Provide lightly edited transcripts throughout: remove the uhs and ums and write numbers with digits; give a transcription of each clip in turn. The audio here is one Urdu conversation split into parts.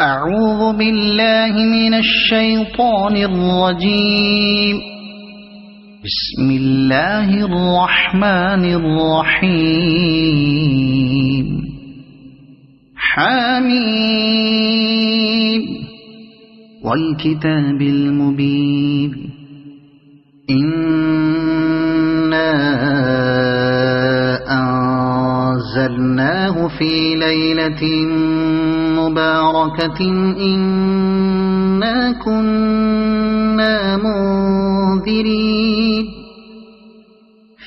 أعوذ بالله من الشيطان الرجيم. بسم الله الرحمن الرحيم. حميم والكتاب المبين. إنا أنزلناه في ليلة مباركة إنا كنا منذرين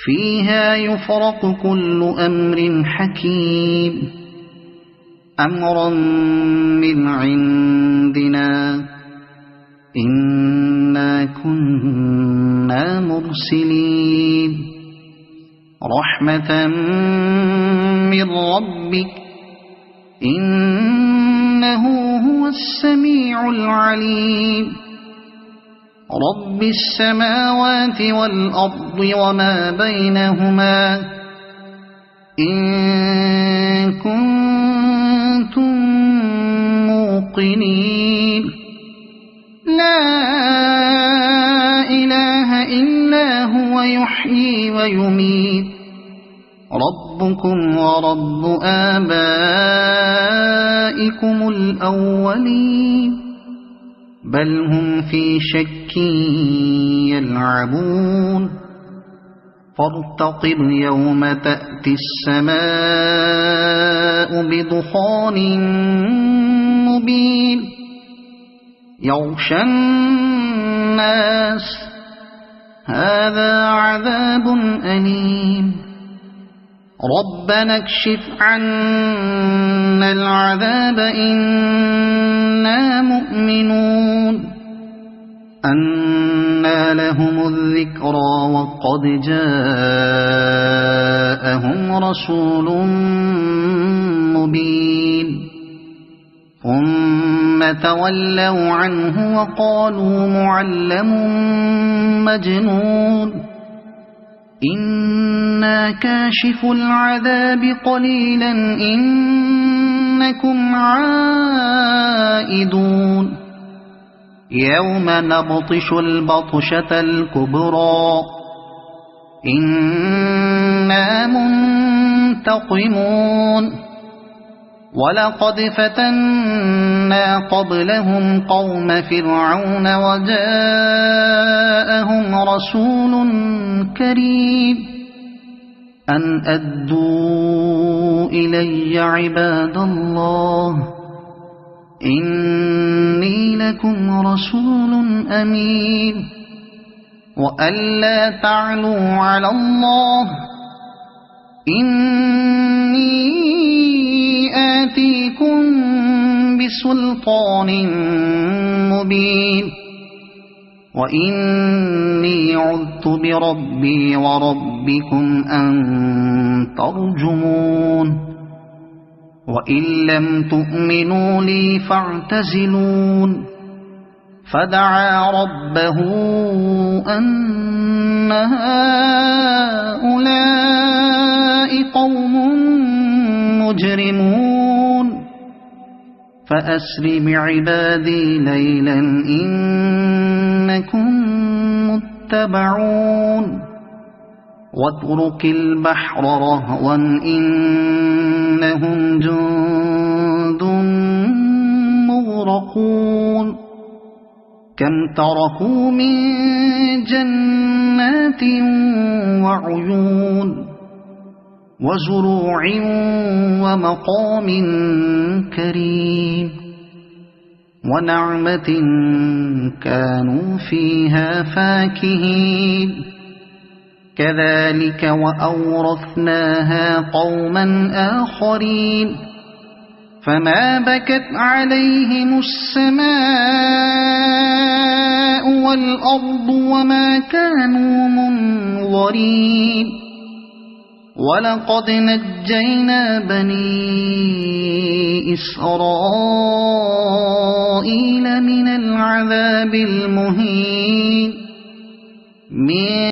فيها يفرق كل أمر حكيم أمرا من عندنا إنا كنا مرسلين رحمة من ربك إنه هو السميع العليم رب السماوات والأرض وما بينهما إن كنتم موقنين لا إله إلا هو يحيي ويميت ربكم ورب آبائكم الأولين بل هم في شك يلعبون فارتقب يوم تأتي السماء بدخان مبين يغشى الناس هذا عذاب أليم ربنا اكشف عنا العذاب إنا مؤمنون أنى لهم الذكرى وقد جاءهم رسول مبين ثم تولوا عنه وقالوا معلم مجنون إنا كاشف العذاب قليلا إنكم عائدون يوم نبطش البطشة الكبرى إنا منتقمون ولقد فتنا قبلهم قوم فرعون وجاءهم رسول كريم أن أدوا إلي عباد الله إني لكم رسول أمين وألا تعلوا على الله إني آتيكم بسلطان مبين وإني عذت بربي وربكم أن ترجمون وإن لم تؤمنوا لي فاعتزلون فدعا ربه أن هؤلاء قوم مجرمون فأسر بعبادي ليلا إنكم متبعون واترك البحر رهوا إنهم جند مغرقون كم تركوا من جنات وعيون وزروع ومقام كريم ونعمة كانوا فيها فاكهين كذلك وأورثناها قوما آخرين فما بكت عليهم السماء والأرض وما كانوا منظرين ولقد نجينا بني إسرائيل من العذاب المهين